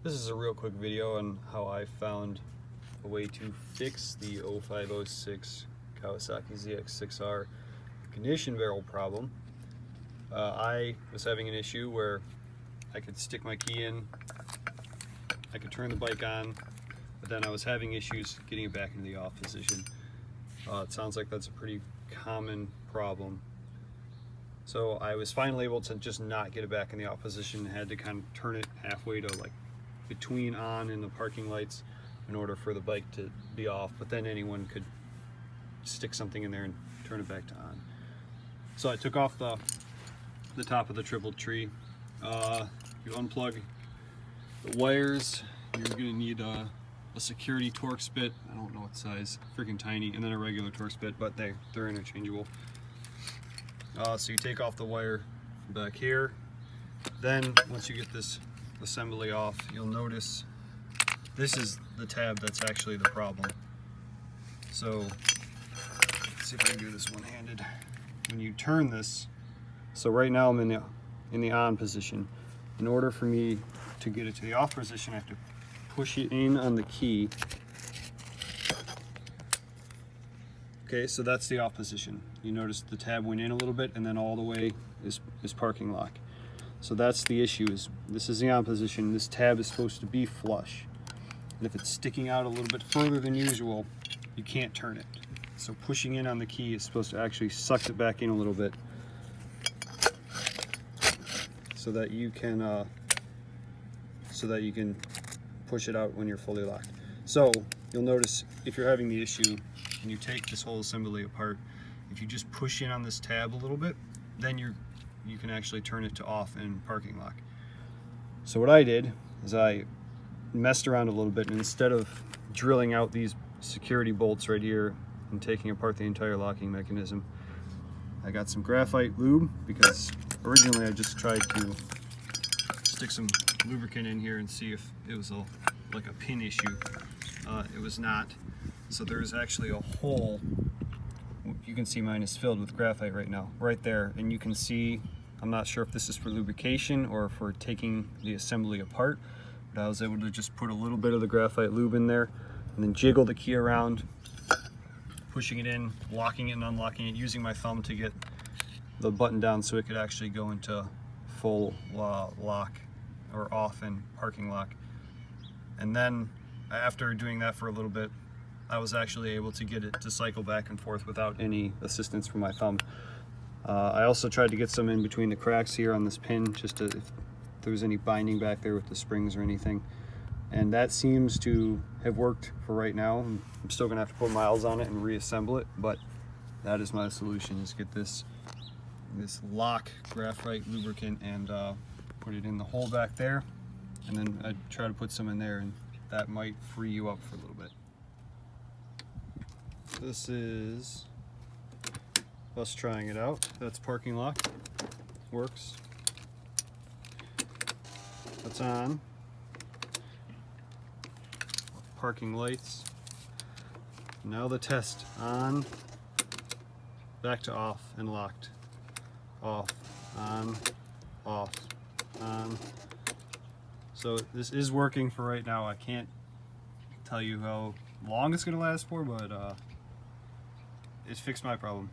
This is a real quick video on how I found a way to fix the 0506 Kawasaki ZX6R ignition barrel problem. I was having an issue where I could stick my key in, I could turn the bike on, but then I was having issues getting it back into the off position. It sounds like that's a pretty common problem. So I was finally able to just not get it back in the off position. I had to kind of turn it halfway to like between on and the parking lights in order for the bike to be off, but then anyone could stick something in there and turn it back to on. So I took off the top of the triple tree. You unplug the wires. You're going to need a security Torx bit. I don't know what size, freaking tiny, and then a regular Torx bit, but they're interchangeable. So you take off the wire back here. Then once you get this assembly off, you'll notice this is the tab that's actually the problem. So let's see if I can do this one-handed. When you turn this, so right now I'm in the on position. In order for me to get it to the off position, I have to push it in on the key. Okay, so that's the off position. You notice the tab went in a little bit, and then all the way is parking lock. So that's the issue, is this is the on position. This tab is supposed to be flush. And if it's sticking out a little bit further than usual, you can't turn it. So pushing in on the key is supposed to actually suck it back in a little bit so that you can push it out when you're fully locked. So you'll notice if you're having the issue and you take this whole assembly apart, if you just push in on this tab a little bit, then you can actually turn it to off and parking lock. So what I did is I messed around a little bit, and instead of drilling out these security bolts right here and taking apart the entire locking mechanism, I got some graphite lube, because originally I just tried to stick some lubricant in here and see if it was like a pin issue. It was not. So there's actually a hole. You can see mine is filled with graphite right now, right there, and you can see, I'm not sure if this is for lubrication or for taking the assembly apart, but I was able to just put a little bit of the graphite lube in there and then jiggle the key around, pushing it in, locking it and unlocking it, using my thumb to get the button down so it could actually go into full lock or off and parking lock. And then after doing that for a little bit, I was actually able to get it to cycle back and forth without any assistance from my thumb. I also tried to get some in between the cracks here on this pin, just to, if there was any binding back there with the springs or anything. And that seems to have worked for right now. I'm still gonna have to put miles on it and reassemble it, but that is my solution, is get this lock graphite lubricant and put it in the hole back there, and then I try to put some in there, and that might free you up for a little bit. This is us trying it out. That's parking lock. Works. That's on. Parking lights. Now the test. On. Back to off and locked. Off. On. Off. On. So this is working for right now. I can't tell you how long it's going to last for, but it's fixed my problem.